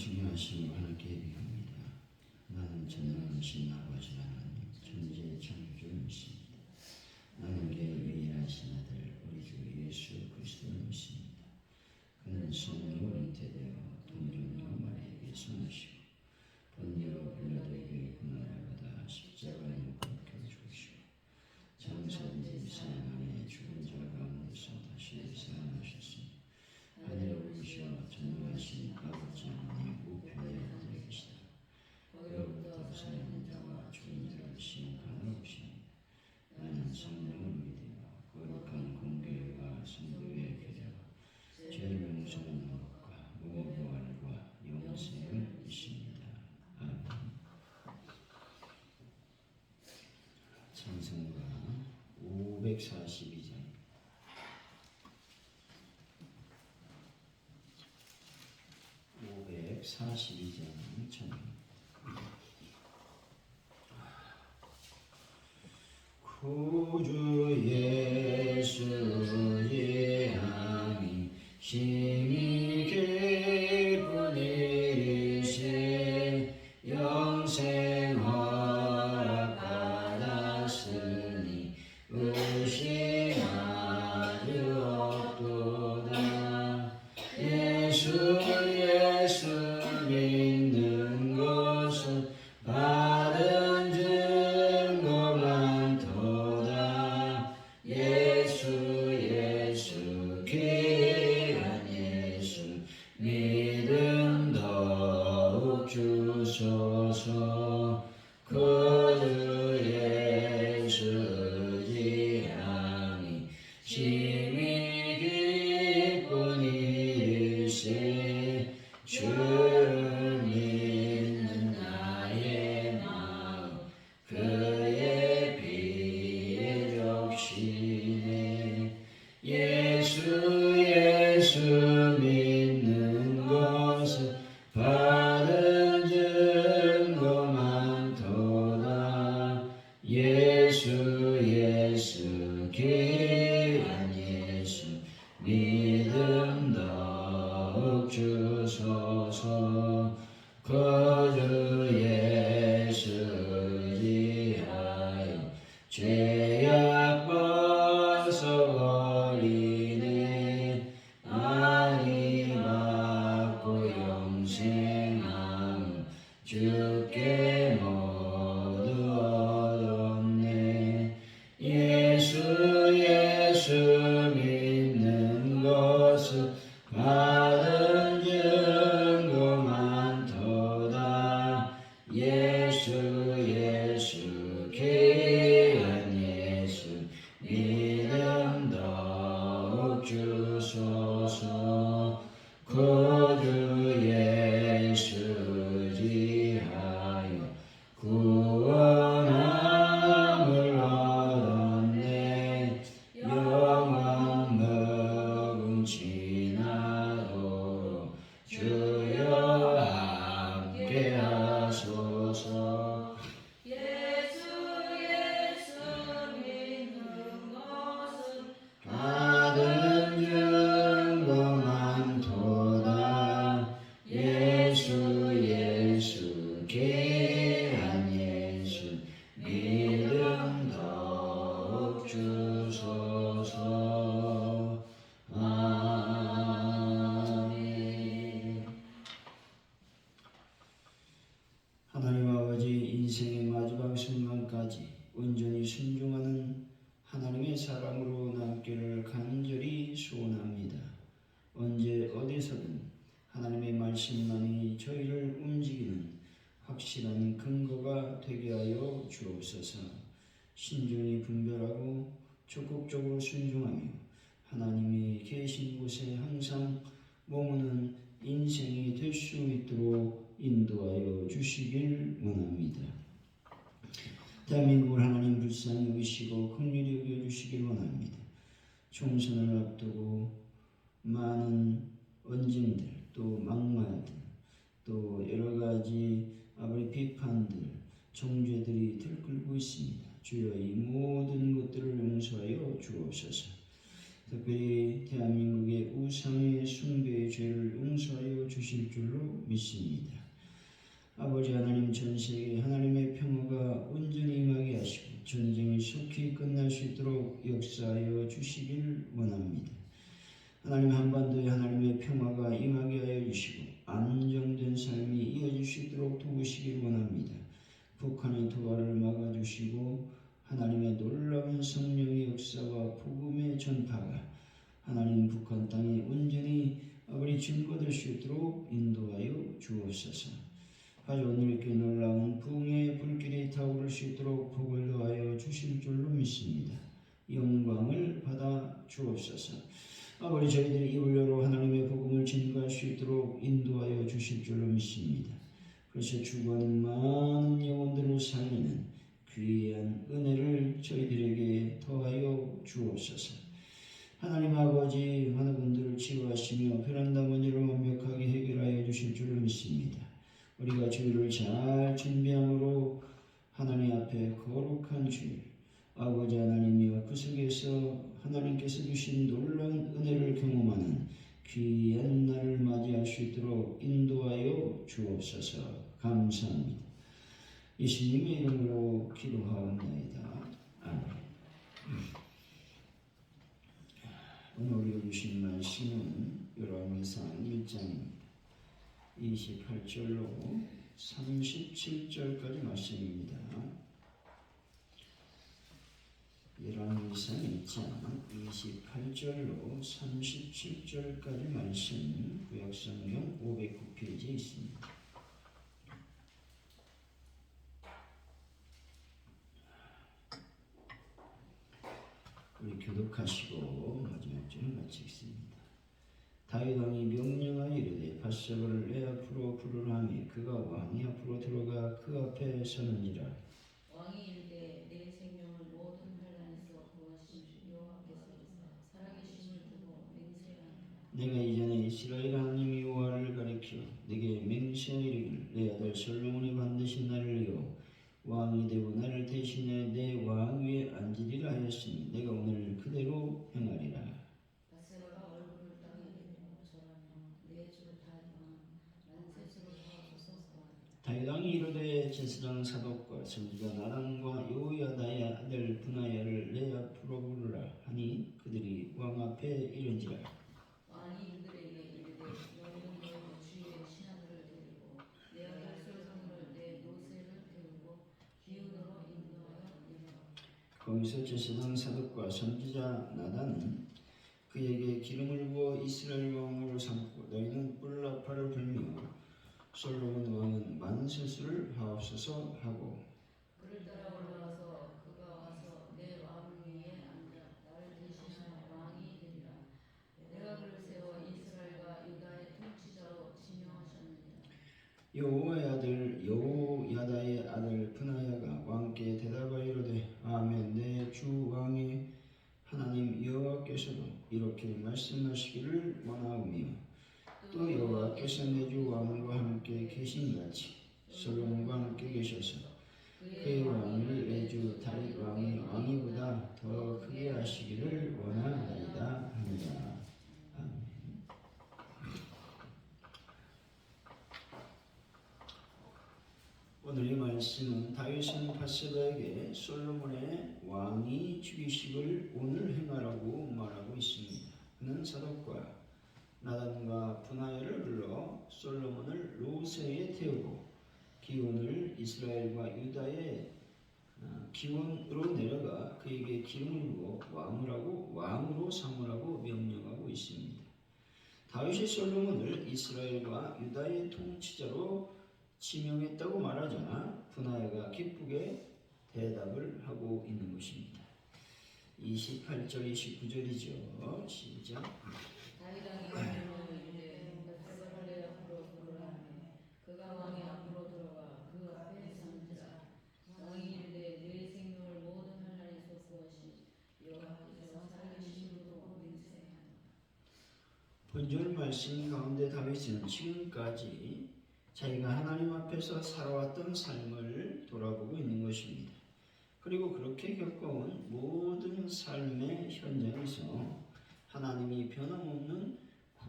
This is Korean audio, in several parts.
신명하신 하나님께 예비합니다. 나는 전능하신 아버지 하나님, 천지의 창조주를 믿습니다. 나는 게 위하신 아들 우리 주 예수 그리스도를 믿습니다. 그는 성령으로 잉태되어 동정녀 마리아에게서 나시고 본디오 빌라도에게 고난을 받아 십자가에 못 박혀 죽으시고 장사된 지 사흘 만에 죽은 자 가운데서 다시 살아나셨습니다. 하늘에 오르시어 전능하신 아버지 하나님 우편에 앉아 계시다. 그로부터 살아있는 자와 죽은 자를 심판하러 오십니다. 나는 성령을 믿으며 거룩한 공교회와 성도의 교제와 죄를 용서하는 것과 몸의 부활과 영생을 믿습니다. 아멘. 찬송가 542장 542장 찬양. 구주 예수의 함이 심히 기쁜 일이세 영생 허락 받았으니 의심하려 없도다. 예수 믿는 것은 받은 증거 많도다. 예수 귀한 예수 믿음 더욱 주소서. 그 예수의 향이 심히 기쁜 일일세 주를 믿는 나의 마음 그의 피에 적시네. 예수 믿는 것은 받은 증거 많도다. 예수 귀한 예수 믿음 더욱 주소서. 거주 예수이하여 죄악 번석 어리네. 아니 받고 영생함 주께 모두 얻었네. 예수 믿는 것은 받은 증거 많도다. 예수 귀한 예수 믿음 더욱 주소서. 구주 예수지하여 구원함을 얻었네. 영원 먹은 지나도록 주여 함께 하소서. 예수 믿는 것은 받은 증거 많도다. 예수 귀한 예수 믿음 더욱 주소서. 아멘. 하나님 아버지, 인생의 마지막 순간까지 온전히 순종하는 하나님의 사람으로 남기를 간절히 소원합니다. 언제 어디서든 하나님의 말씀만이 저희를 움직이는 확실한 근거가 되게 하여 주옵소서. 신중히 분별하고 적극적으로 순종하며 하나님이 계신 곳에 항상 머무는 인생이 될 수 있도록 인도하여 주시길 원합니다. 대한민국을 하나님 불쌍히 여기시고 긍휼히 여겨주시길 원합니다. 총선을 앞두고 많은 언쟁들, 또 막말들, 또 여러가지 비판들, 정죄들이 들끓고 있습니다. 주여 이 모든 것들을 용서하여 주옵소서. 특별히 대한민국의 우상의 숭배의 죄 죄를 용서하여 주실 줄로 믿습니다. 아버지 하나님, 전 세계에 하나님의 평화가 온전히 임하게 하시고 전쟁이 속히 끝날 수 있도록 역사하여 주시길 원합니다. 하나님, 한반도에 하나님의 평화가 임하게 하여 주시고 안정된 삶이 이어질 수 있도록 도우시길 원합니다. 북한의 도발을 막아주시고 하나님의 놀라운 성령의 역사와 복음의 전파가 하나님 북한 땅에 온전히 아버지 증거될 수 있도록 인도하여 주옵소서. 오늘 이렇게 놀라운 부흥의 불길이 타오를 수 있도록 복을 더하여 주실 줄로 믿습니다. 영광을 받아 주옵소서. 아버지, 저희들이 입을 열어 하나님의 복음을 증거할 수 있도록 인도하여 주실 줄로 믿습니다. 그래서 죽어가는 많은 영혼들을 살리는 귀한 은혜를 저희들에게 더하여 주옵소서. 하나님 아버지, 많은 분들을 치유하시며 베란다 문제를 완벽하게 해결하여 주실 줄로 믿습니다. 우리가 주일을 잘 준비함으로 하나님 앞에 거룩한 주일, 아버지 하나님이여 그 속에서 하나님께서 주신 놀라운 은혜를 경험하는 귀한 날을 맞이할 수 있도록 인도하여 주옵소서. 감사합니다. 예수님의 이름으로 기도하옵나이다. 아멘. 오늘 우리가 주신 말씀은 열왕기상 1장 28절로 37절까지 말씀입니다. 열왕기상 1장 28절로 37절까지 말씀, 구약성경 509페이지에 있습니다. 우리 교독하시고 마지막 절을 마치겠습니다. 다윗 왕이 명령하여 이르되 밧세바를 내 앞으로 부르라 하매 그가 왕이 앞으로 들어가 그 앞에 서는지라. 왕이 이르되 내 생명을 모든 환난에서 구하신 여호와께서 살아계심을 두고 맹세하노라. 내가 이전에 이스라엘 하나님 여호와를 가리켜 내게 맹세하이르기를 내 아들 솔로몬이 반드시 나를 이어 왕이 되고 나를 대신해 내 왕 위에 앉으리라 하였으니 내가 오늘 그대로 행하리라. 밧세바가 얼굴을 땅에 대고 절하며 내 주 다윗 왕 만세스로 하옵소서. 다윗 왕이 이르되 제사장 사독과 선지자 나단과 여호야다의 아들 브나야를 내 앞으로 부르라 하니 그들이 왕 앞에 이른지라. 왕이 그들에게 이르되 너희는 너희 주의 신하들을 데리고 내 아들 솔로몬을 내 노새를 태우고 기운으로 인도하여 이르라. 거기서 제사장 사독과 선지자 나단은 그에게 기름을 부어 이스라엘 왕으로 삼고 너희는 뿔나팔을 불며 솔로몬 왕은 만세수를 하옵소서 하고 그를 따라 올라가서 그가 와서 내 왕 위에 앉아 나를 대신하여 왕이 되리라. 내가 그를 세워 이스라엘과 유다의 통치자로 지명하셨느니라. 여호야다의 아들 브나야가 왕께 대답하여 이르되 아멘. 내 주 왕의 하나님 여호와께서도 이렇게 말씀하시기를 원하오며 또 여호와께서 내 주 왕과 함께 계신같이 솔로몬과 함께 계셔서 그의 왕을 내 주 다윗 왕의 왕이보다 더 크게 하시기를 원하나이다 하니라. 아멘. 오늘의 말씀은 다윗은 밧세바에게 솔로몬의 왕위 즉위식을 오늘 행하라고 말하고 있습니다. 그는 사독과 나단과 브나야를 불러 솔로몬을 로세에 태우고 기온을 이스라엘과 유다의 기온으로 내려가 그에게 기름을 부어 왕으로 삼으라고 명령하고 있습니다. 다윗이 솔로몬을 이스라엘과 유다의 통치자로 지명했다고 말하자 브나야가 기쁘게 대답을 하고 있는 것입니다. 28절 29절이죠. 시작. 다윗 왕이 명령하여 이르되 밧세바를 내 앞으로 부르라 하매 그가 왕의 앞으로 들어가 그 앞에 서는지라. 왕이 이르되 내 생명을 모든 환난에서 구하신 여호와께서 살아계심을 두고 맹세하노라. 본절 말씀 가운데 다윗은 지금까지 자기가 하나님 앞에서 살아왔던 삶을 돌아보고 있는 것입니다. 그리고 그렇게 겪어온 모든 삶의 현장에서 하나님이 변함없는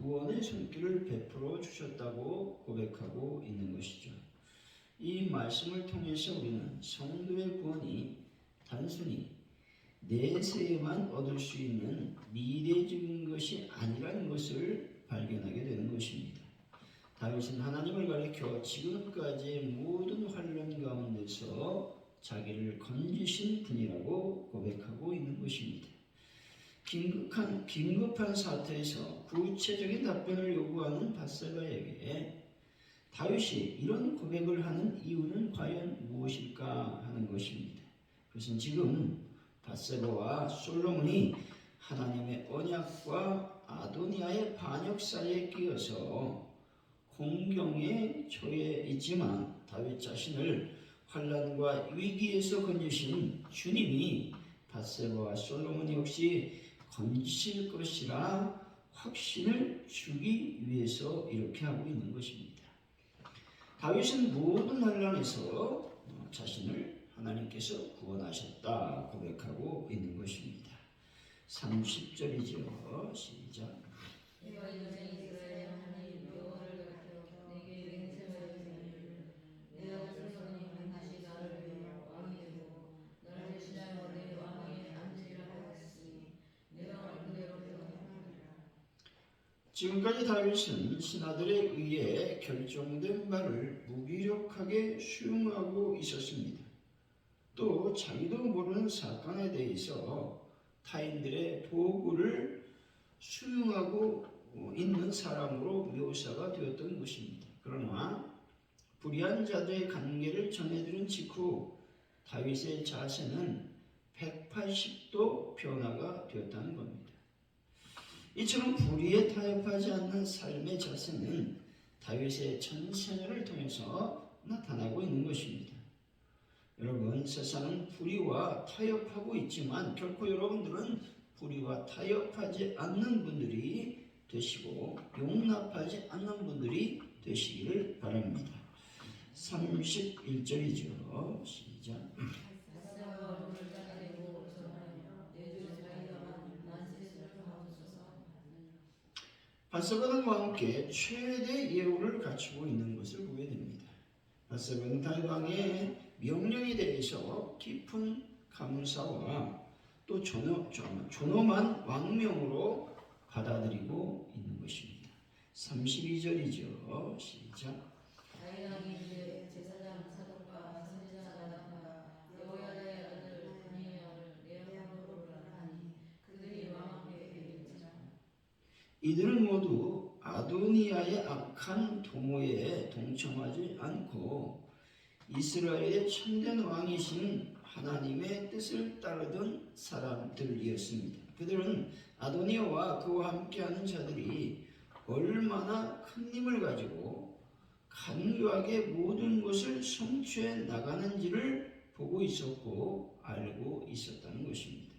구원의 손길을 베풀어 주셨다고 고백하고 있는 것이죠. 이 말씀을 통해서 우리는 성도의 구원이 단순히 내세에만 얻을 수 있는 미래적인 것이 아니라는 것을 발견하게 되는 것입니다. 다윗은 하나님을 가리켜 지금까지의 모든 환난 가운데서 자기를 건지신 분이라고 고백하고 있는 것입니다. 긴급한 사태에서 구체적인 답변을 요구하는 밧세바에게 다윗이 이런 고백을 하는 이유는 과연 무엇일까 하는 것입니다. 그것은 지금 밧세바와 솔로몬이 하나님의 언약과 아도니아의 반역 사이에 끼어서 공경에 처해 있지만 다윗 자신을 환난과 위기에서 건지신 주님이 밧세바와 솔로몬 역시 건지실 것이라 확신을 주기 위해서 이렇게 하고 있는 것입니다. 다윗은 모든 환난에서 자신을 하나님께서 구원하셨다 고백하고 있는 것입니다. 30절이죠. 시작. 내가 이전에 이스라엘 하나님 여호와를 가리켜 내게 맹세하였으니 내가 스스로는 다시 나를 위하여 왕이 되고 나를 대신하여 내 왕위에 앉으리라 하였으니 내가 그대로 행하리라. 지금까지 다윗은 신하들에 의해 결정된 바를 무기력하게 수용하고 있었습니다. 또 자기도 모르는 사건에 대해서 타인들의 보고를 수용하고 있는 사람으로 묘사가 되었던 것입니다. 그러나 불의한 자들의 관계를 전해들은 직후 다윗의 자세는 180도 변화가 되었다는 겁니다. 이처럼 불의에 타협하지 않는 삶의 자세는 다윗의 전생애를 통해서 나타나고 있는 것입니다. 여러분, 세상은 불의와 타협하고 있지만 결코 여러분들은 불의와 타협하지 않는 분들이 되시고 용납하지 않는 분들이 되시기를 바랍니다. 31절이죠. 시작. 밧세바가 눈을 따라내고 전하여 내 주 다윗아만 만세스를 하옵소서. 밧세바와 함께 최대 예우를 갖추고 있는 것을 보게 됩니다. 밧세바는 다윗 왕의 명령에 대해서 깊은 감사와 또 존엄한 왕명으로 받아들이고 있는 것입니다. 32절이죠. 시작. 다윗 왕이 이르되 제사장 사독과 선지자 나단과 여호야다의 아들 브니야를 내 앞으로 부르라 하니 그들이 왕 앞에 이르니라. 이들은 모두 아도니아의 악한 도모에 동참하지 않고 이스라엘의 참된 왕이신 하나님의 뜻을 따르던 사람들이었습니다. 그들은 아도니아와 그와 함께하는 자들이 얼마나 큰 힘을 가지고 간교하게 모든 것을 성취해 나가는지를 보고 있었고 알고 있었다는 것입니다.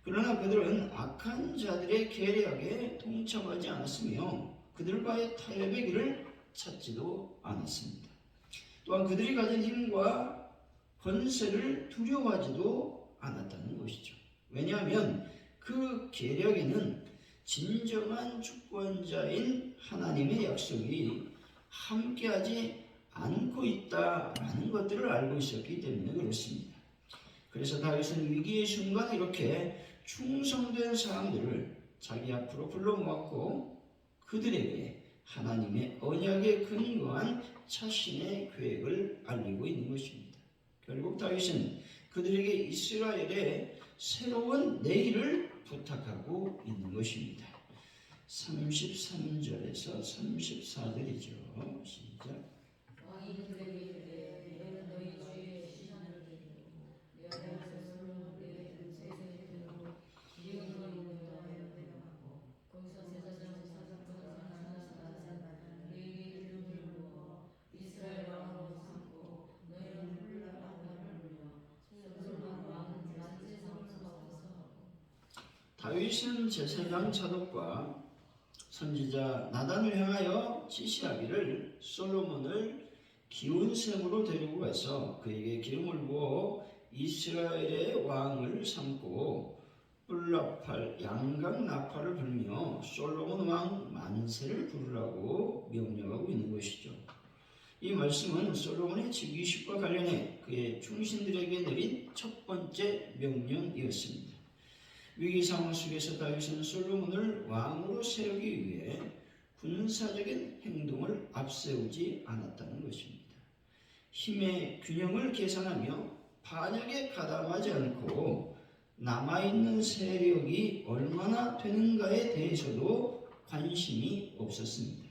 그러나 그들은 악한 자들의 계략에 동참하지 않았으며 그들과의 타협의 길을 찾지도 않았습니다. 또한 그들이 가진 힘과 권세를 두려워하지도 않았다는 것이죠. 왜냐하면 그 계략에는 진정한 주권자인 하나님의 약속이 함께하지 않고 있다라는 것들을 알고 있었기 때문에 그렇습니다. 그래서 다윗은 위기의 순간 이렇게 충성된 사람들을 자기 앞으로 불러 모았고 그들에게 하나님의 언약에 근거한 자신의 계획을 알리고 있는 것입니다. 결국 다윗은 그들에게 이스라엘의 새로운 내일을 부탁하고 있는 것입니다. 33절에서 34절이죠. 시작. 왕이 그들에게 이르되 너희는 너희 주의 시선을 들고 내 아들 솔로몬의 세세를 들고 이익을 인도하여 내려가고 거기서 제사장 사독과 선지자 너희에게 기름을 부어 이스라엘 왕으로 삼고 너희는 훌륭한 왕을 울려 솔로몬 왕은 만세성을 하옵소서. 다윗은 제사장 사독과 선지자 나단을 향하여 지시하기를 솔로몬을 기온샘으로 데리고 가서 그에게 기름을 부어 이스라엘의 왕을 삼고 뿔나팔, 양각나팔을 불며 솔로몬 왕 만세를 부르라고 명령하고 있는 것이죠. 이 말씀은 솔로몬의 즉위식과 관련해 그의 충신들에게 내린 첫 번째 명령이었습니다. 위기 상황 속에서 다윗은 솔로몬을 왕으로 세우기 위해 군사적인 행동을 앞세우지 않았다는 것입니다. 힘의 균형을 계산하며 반역에 가담하지 않고 남아있는 세력이 얼마나 되는가에 대해서도 관심이 없었습니다.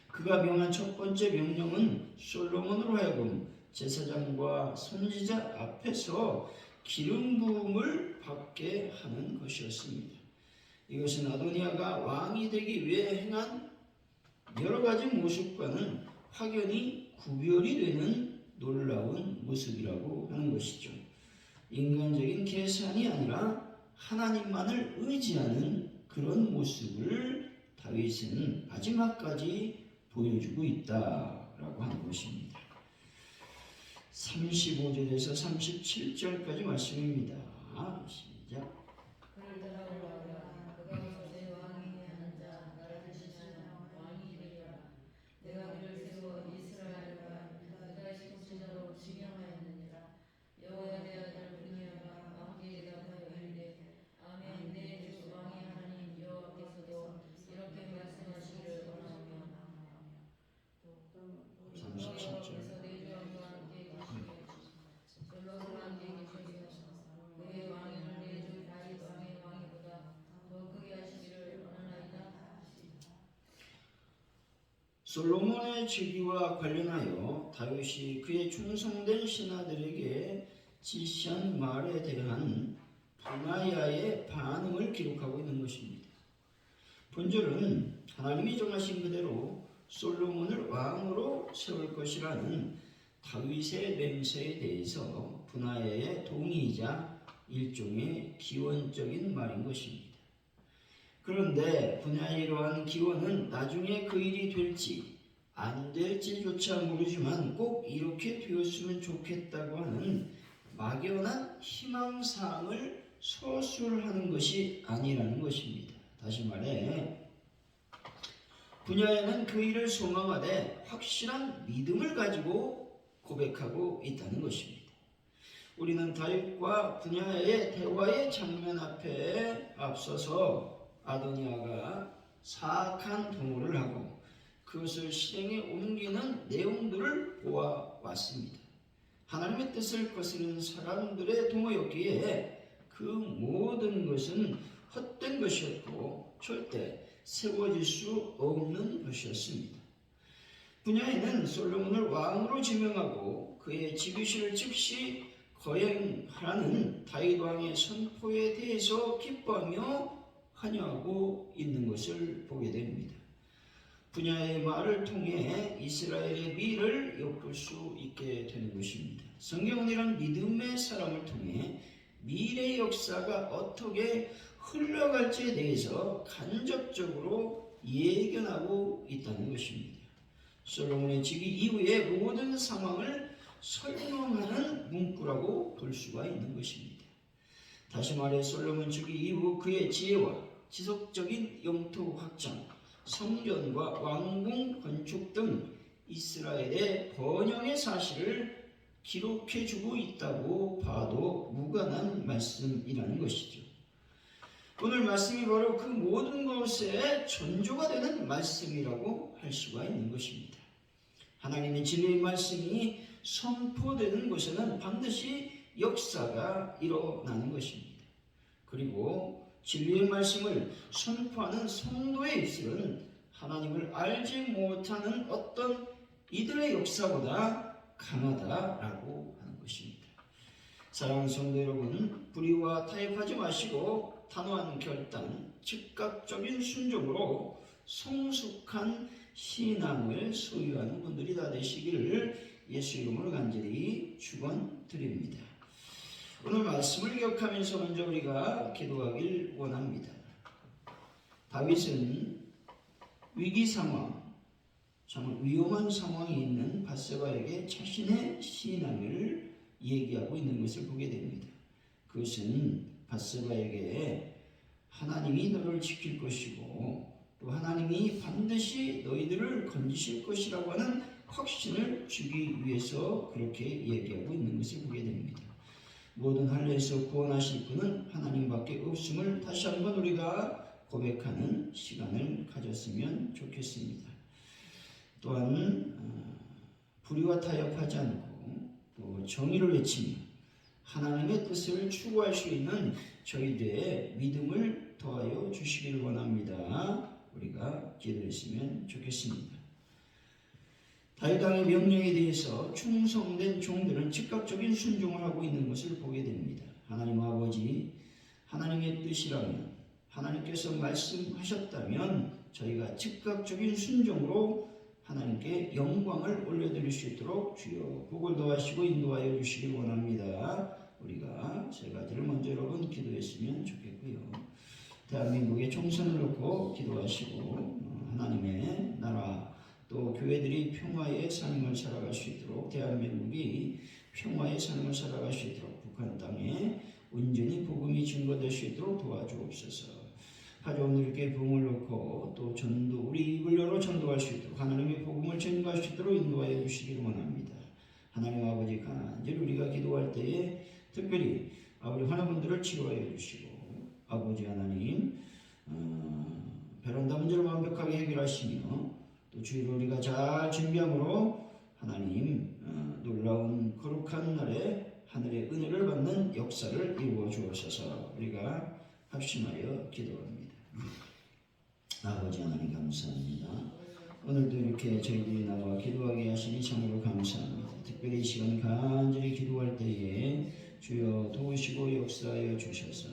그가 명한 첫 번째 명령은 솔로몬으로 하여금 제사장과 선지자 앞에서 기름 부음을 받게 하는 것이었습니다. 이것은 아도니아가 왕이 되기 위해 행한 여러 가지 모습과는 확연히 구별이 되는 놀라운 모습이라고 하는 것이죠. 인간적인 계산이 아니라 하나님만을 의지하는 그런 모습을 다윗은 마지막까지 보여주고 있다라고 하는 것입니다. 35절에서 37절까지 말씀입니다. 시작. 그를 따라오라. 그가 와서 내 왕위에 앉아 나를 대신하여 왕이 되리라. 내가 그를 세워 이스라엘과 그다의 통치자로 지명하였느니라. 여호와의 아들 분야가 왕께 대답하여 이르되 아멘. 내 주 왕의 하나님 여호와께서도 이렇게 말씀하시기를 원하오며 37절. 내 주 왕과 함께 계시며 솔로몬과 함께 계시며 그의 왕위를 내 주 다윗 왕의 왕위보다 더 크게 하시기를 원하나이다. 솔로몬의 즉위와 관련하여 다윗이 그의 충성된 신하들에게 지시한 말에 대한 분하야의 반응을 기록하고 있는 것입니다. 본절은 하나님이 정하신 그대로 솔로몬을 왕으로 세울 것이라는 다윗의 맹세에 대해서 분하야의 동의이자 일종의 기원적인 말인 것입니다. 그런데 분하야의 이러한 기원은 나중에 그 일이 될지 안 될지조차 모르지만 꼭 이렇게 되었으면 좋겠다고 하는 막연한 희망사항을 서술하는 것이 아니라는 것입니다. 다시 말해 분야에는 그 일을 소망하되 확실한 믿음을 가지고 고백하고 있다는 것입니다. 우리는 다윗과 분야의 대화의 장면 앞에 앞서서 아도니아가 사악한 동호를 하고 그것을 실행에 옮기는 내용들을 보아왔습니다. 하나님의 뜻을 거스르는 사람들의 동호였기에 그 모든 것은 헛된 것이었고 절대 세워질 수 없는 것이었습니다. 분야에는 솔로몬을 왕으로 지명하고 그의 즉위식을 즉시 거행하라는 다윗 왕의 선포에 대해서 기뻐하며 환영하고 있는 것을 보게 됩니다. 분야의 말을 통해 이스라엘의 미래를 엿볼 수 있게 되는 것입니다. 성경은 이런 믿음의 사람을 통해 미래의 역사가 어떻게 흘러갈지에 대해서 간접적으로 예견하고 있다는 것입니다. 솔로몬의 즉위 이후의 모든 상황을 설명하는 문구라고 볼 수가 있는 것입니다. 다시 말해 솔로몬 즉위 이후 그의 지혜와 지속적인 영토 확장, 성전과 왕궁 건축 등 이스라엘의 번영의 사실을 기록해주고 있다고 봐도 무관한 말씀이라는 것이죠. 오늘 말씀이 바로 그 모든 것의 전조가 되는 말씀이라고 할 수가 있는 것입니다. 하나님의 진리의 말씀이 선포되는 곳에는 반드시 역사가 일어나는 것입니다. 그리고 진리의 말씀을 선포하는 성도의 입술은 하나님을 알지 못하는 어떤 이들의 역사보다 강하다라고 하는 것입니다. 사랑하는 성도 여러분, 불의와 타협하지 마시고 단호한 결단, 즉각적인 순종으로 성숙한 신앙을 소유하는 분들이 다 되시기를 예수 이름으로 간절히 축원드립니다. 오늘 말씀을 기억하면서 먼저 우리가 기도하길 원합니다. 다윗은 위기 상황, 정말 위험한 상황이 있는 밧세바에게 자신의 신앙을 얘기하고 있는 것을 보게 됩니다. 그것은 밧세바에게 하나님이 너를 지킬 것이고 또 하나님이 반드시 너희들을 건지실 것이라고 하는 확신을 주기 위해서 그렇게 얘기하고 있는 것을 보게 됩니다. 모든 할례에서 구원하실 분은 하나님밖에 없음을 다시 한번 우리가 고백하는 시간을 가졌으면 좋겠습니다. 또한 불의와 타협하지 않고 또 정의를 외치며 하나님의 뜻을 추구할 수 있는 저희들의 믿음을 더하여 주시기를 원합니다. 우리가 기도했으면 좋겠습니다. 다윗 왕의 명령에 대해서 충성된 종들은 즉각적인 순종을 하고 있는 것을 보게 됩니다. 하나님 아버지, 하나님의 뜻이라면, 하나님께서 말씀하셨다면 저희가 즉각적인 순종으로 하나님께 영광을 올려드릴 수 있도록 주여 복을 더하시고 인도하여 주시길 원합니다. 우리가 세 가지를 먼저 여러분 기도했으면 좋겠고요. 대한민국의 총선을 놓고 기도하시고 하나님의 나라 또 교회들이 평화의 삶을 살아갈 수 있도록 대한민국이 평화의 삶을 살아갈 수 있도록 북한 땅에 온전히 복음이 증거될 수 있도록 도와주옵소서. 가져온 이렇게 복음을 놓고 또 전도 우리 입을 열어 전도할 수 있도록 하나님의 복음을 전도할 수 있도록 인도하여 주시기를 원합니다. 하나님 아버지 간절히 우리가 기도할 때에 특별히 우리 환우분들을 치료하여 주시고 아버지 하나님 베란다 문제를 완벽하게 해결하시며 또 주일을 우리가 잘 준비함으로 하나님 놀라운 거룩한 날에 하늘의 은혜를 받는 역사를 이루어 주옵소서. 우리가 합심하여 기도합니다. 아버지 하나님 감사합니다. 오늘도 이렇게 저희들이 나와 기도하게 하시니 참으로 감사합니다. 특별히 이 시간 간절히 기도할 때에 주여 도우시고 역사하여 주셔서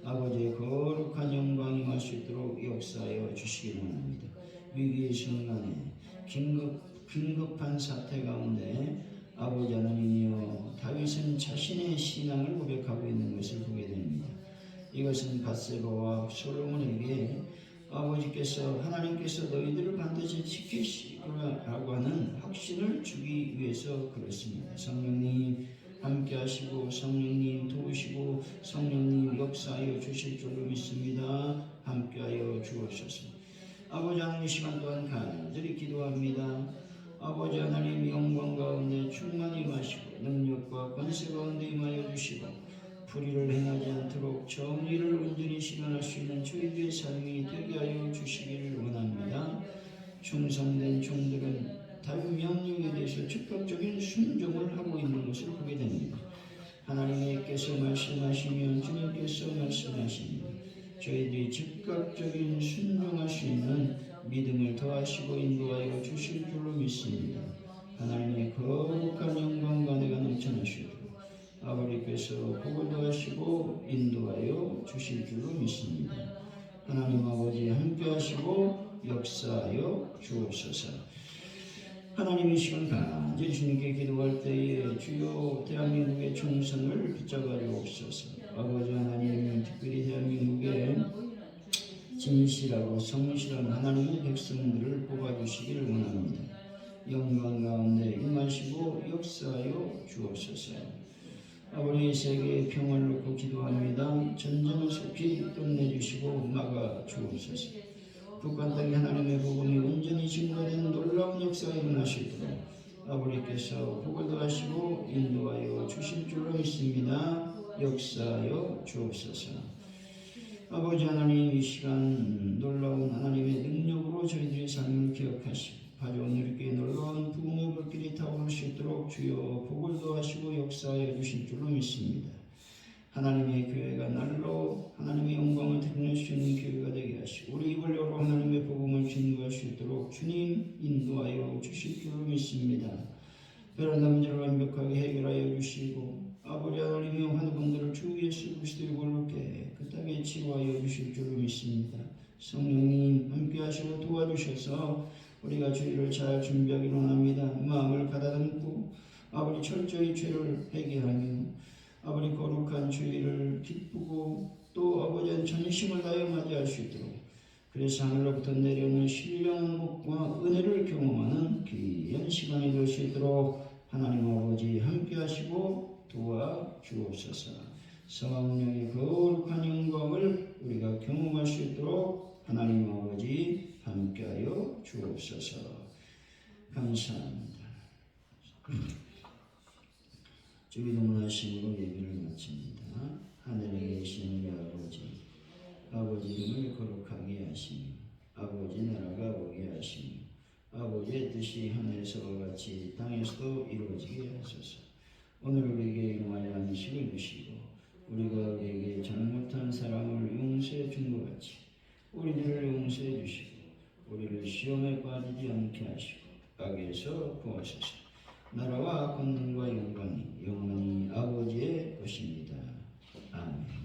아버지의 거룩한 영광이 임할 수 있도록 역사하여 주시기 원합니다. 위기의 순간에 긴급한 사태 가운데 아버지 하나님이여 다윗은 자신의 신앙을 고백하고 있는 것을 보게 됩니다. 이것은 밧세바와 솔로몬에게 아버지께서 하나님께서 너희들을 반드시 지키시라고 하는 확신을 주기 위해서 그렇습니다. 성령님 함께 하시고 성령님 도우시고 성령님 역사하여 주실 줄로 믿습니다. 함께하여 주옵소서. 아버지 하나님 시간 또한 간절히 기도합니다. 아버지 하나님 영광 가운데 충만히 임하시고 능력과 권세 가운데 임하여 주시고 불의를 행하지 않도록 정의를 온전히 실현할 수 있는 저희들의 삶이 되게 하여 주시기를 원합니다. 충성된 종들은 다윗 명령에 대해서 즉각적인 순종을 하고 있는 것을 보게 됩니다. 하나님께서 말씀하시면 주님께서 말씀하십니다. 저희들이 즉각적인 순종할 수 있는 믿음을 더하시고 인도하여 주실 줄로 믿습니다. 하나님의 거룩한 영광과 은혜가 넘쳐나시도록 아버지께서 복을 더하시고 인도하여 주실 줄로 믿습니다. 하나님 아버지 함께 하시고 역사하여 주옵소서. 하나님 이 시간 간절히 주님께 기도할 때에 주요 대한민국의 총선을 붙잡아 주옵소서. 아버지 하나님 특별히 대한민국에 진실하고 성실한 하나님의 백성들을 뽑아주시기를 원합니다. 영광 가운데 임하시고 역사하여 주옵소서. 아버지 세계의 평화를 놓고 기도합니다. 전쟁을 속히 끝내주시고 막아 주옵소서. 북한 땅에 하나님의 복음이 온전히 증거되는 놀라운 역사가 일어나시도록 아버지께서 복을 더하시고 인도하여 주실 줄로 믿습니다. 역사하여 주옵소서. 아버지 하나님 이 시간 놀라운 하나님의 능력으로 저희들의 삶을 기억하시고 가져온 이렇게 놀라운 부흥의 불길이 타오를 수 있도록 주여 복을 더하시고 역사하여 주실 줄로 믿습니다. 하나님의 교회가 날로 하나님의 영광을 드러낼 수 있는 교회가 되게 하시고 우리 입을 열어 하나님의 복음을 증거할 수 있도록 주님 인도하여 주실 줄로 믿습니다. 베란다 문제를 완벽하게 해결하여 주시고 아버지 하나님의 환우분들을 주 예수 그리스도의 볼로 깨끗하게 치료하여 주실 줄로 믿습니다. 성령님 함께 하시고 도와주셔서 우리가 주일을 잘 준비하기를 원합니다. 마음을 가다듬고 아버지 철저히 죄를 회개하며 아버지 거룩한 주일을 기쁘고 또 아버지의 전심을 다하여 맞이할 수 있도록 그래서 하늘로부터 내려오는 신령한 복과 은혜를 경험하는 귀한 시간이 될 수 있도록 하나님 아버지 함께 하시고 도와주옵소서. 성령의 거룩한 영광을 우리가 경험할 수 있도록 하나님 아버지 함께하여 주옵소서. 감사합니다. 주기도문하심으로 예배를 마칩니다. 하늘에 계신 우리 아버지 이름을 거룩하게 하시며 아버지 나라가 오게 하시며 아버지의 뜻이 하늘에서와 같이 땅에서도 이루어지게 하소서. 오늘 우리에게 일용할 양식을 주시고 우리가 우리에게 잘못한 사람을 용서해 준 것 같이 우리들을 용서해 주시고 우리를 시험에 빠지지 않게 하시고 악에서 구하소서. 나라와 권능과 영광이 영원히 아버지의 것입니다. 아멘.